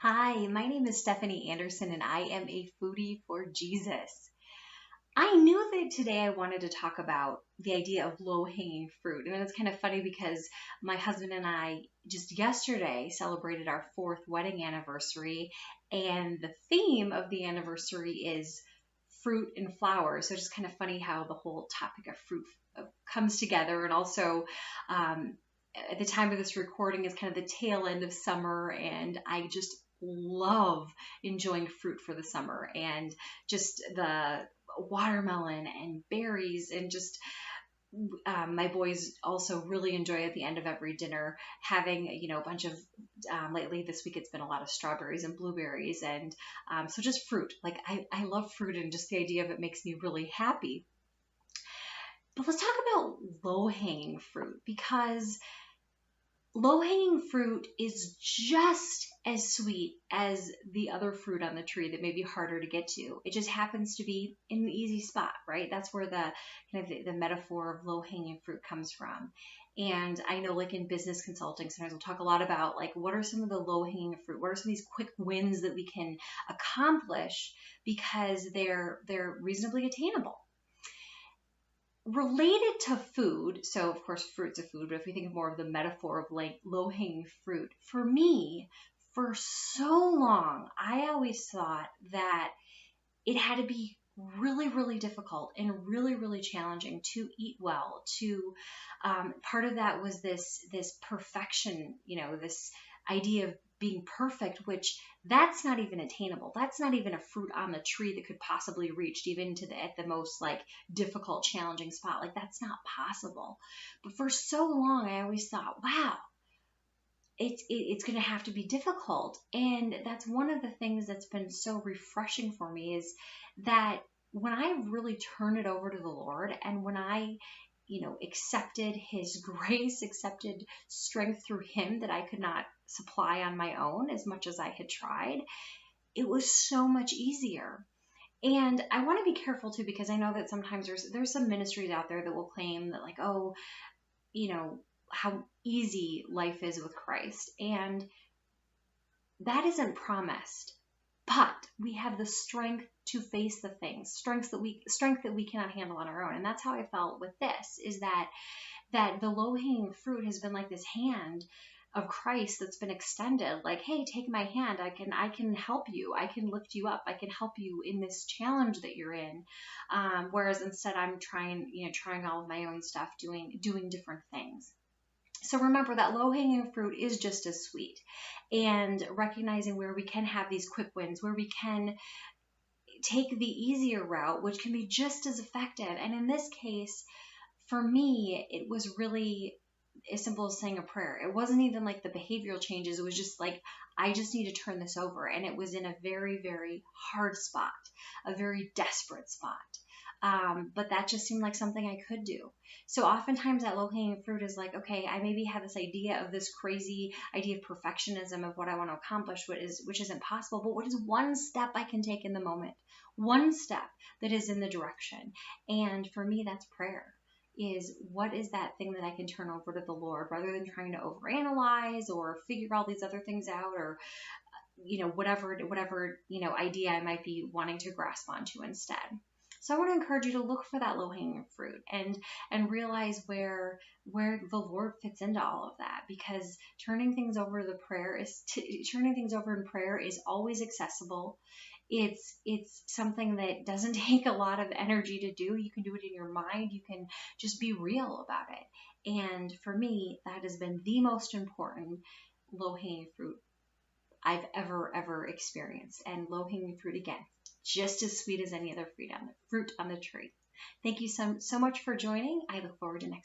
Hi, my name is Stephanie Anderson and I am a foodie for Jesus. I knew that today I wanted to talk about the idea of low hanging fruit. And it's kind of funny because my husband and I just yesterday celebrated our fourth wedding anniversary, and the theme of the anniversary is fruit and flowers. So it's just kind of funny how the whole topic of fruit comes together. And also, um, at the time of this recording is kind of the tail end of summer, and I just love enjoying fruit for the summer and just the watermelon and berries and just my boys also really enjoy at the end of every dinner having a bunch of lately this week it's been a lot of strawberries and blueberries and so just fruit. Like I love fruit, and just the idea of it makes me really happy. But let's talk about low hanging fruit, because low hanging fruit is just as sweet as the other fruit on the tree that may be harder to get to. It just happens to be in the easy spot, right? That's where the kind of the metaphor of low hanging fruit comes from. And I know, like in business consulting, sometimes we'll talk a lot about like what are some of the low hanging fruit? What are some of these quick wins that we can accomplish because they're reasonably attainable? Related to food, so of course fruit's a food, but if we think of more of the metaphor of like low hanging fruit, for me, for so long, I always thought that it had to be really, really difficult and really, really challenging to eat well. To part of that was this perfection, this idea of being perfect, which that's not even attainable. That's not even a fruit on the tree that could possibly reach even to the at the most like difficult, challenging spot. Like that's not possible. But for so long, I always thought, wow, it's going to have to be difficult. And that's one of the things that's been so refreshing for me is that when I really turn it over to the Lord, and when I accepted his grace, accepted strength through him that I could not supply on my own as much as I had tried, it was so much easier. And I want to be careful too, because I know that sometimes there's some ministries out there that will claim that like, oh, you know, how easy life is with Christ. And that isn't promised. But we have the strength to face the things, strength that we cannot handle on our own. And that's how I felt with this, is that the low-hanging fruit has been like this hand of Christ that's been extended, like, hey, take my hand. I can help you. I can lift you up. I can help you in this challenge that you're in. Whereas instead I'm trying all of my own stuff, doing different things. So remember that low hanging fruit is just as sweet, and recognizing where we can have these quick wins, where we can take the easier route, which can be just as effective. And in this case, for me, it was really as simple as saying a prayer. It wasn't even like the behavioral changes. It was just like, I just need to turn this over. And it was in a very, very hard spot, a very desperate spot. But that just seemed like something I could do. So oftentimes that low hanging fruit is like, okay, I maybe have this idea of this crazy idea of perfectionism of what I want to accomplish, which isn't possible. But what is one step I can take in the moment? One step that is in the direction. And for me, that's prayer. Is what is that thing that I can turn over to the Lord, rather than trying to overanalyze or figure all these other things out, or whatever idea I might be wanting to grasp onto instead. So I want to encourage you to look for that low-hanging fruit and realize where the Lord fits into all of that, because turning things over in prayer is always accessible. It's something that doesn't take a lot of energy to do. You can do it in your mind. You can just be real about it. And for me, that has been the most important low-hanging fruit I've ever experienced. And low-hanging fruit, again, just as sweet as any other fruit on the tree. Thank you so much for joining. I look forward to next time.